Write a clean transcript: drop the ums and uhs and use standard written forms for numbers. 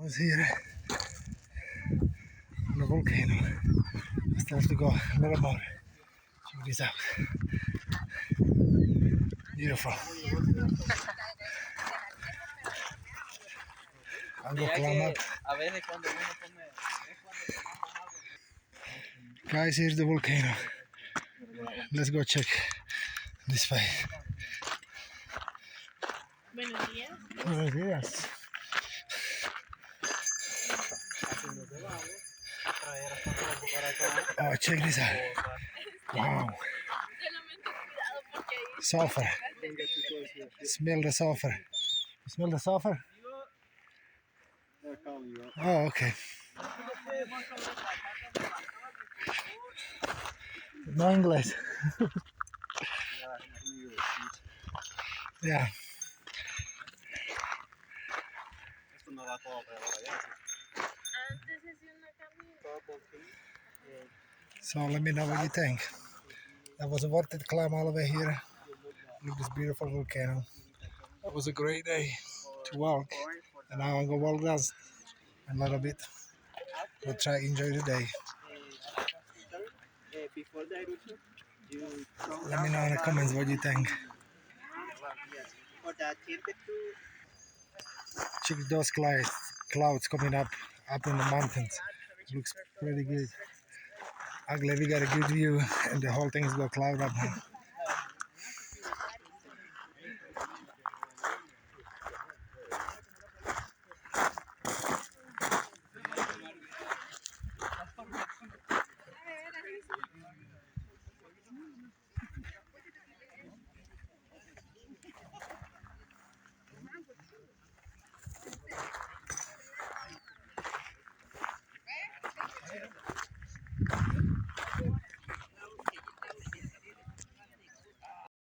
was here on the volcano. Still have to go a little more. Check this out. Beautiful. I'll go climb up. Guys, here's the volcano. Let's go check this way. Buenos días. Buenos días. Oh, check this out. Wow. Sulfur. Smell the sulfur. You smell the sulfur? Oh, okay. No English. Yeah. So let me know what you think. That was a worth it climb all the way here. Look at this beautiful volcano. That was a great day to walk. And now I'm gonna walk down a little bit. We'll try to enjoy the day. Let me know in the comments what you think. Check those clouds coming up in the mountains. Looks pretty good. Ugly, we got a good view and the whole thing is gonna cloud up now.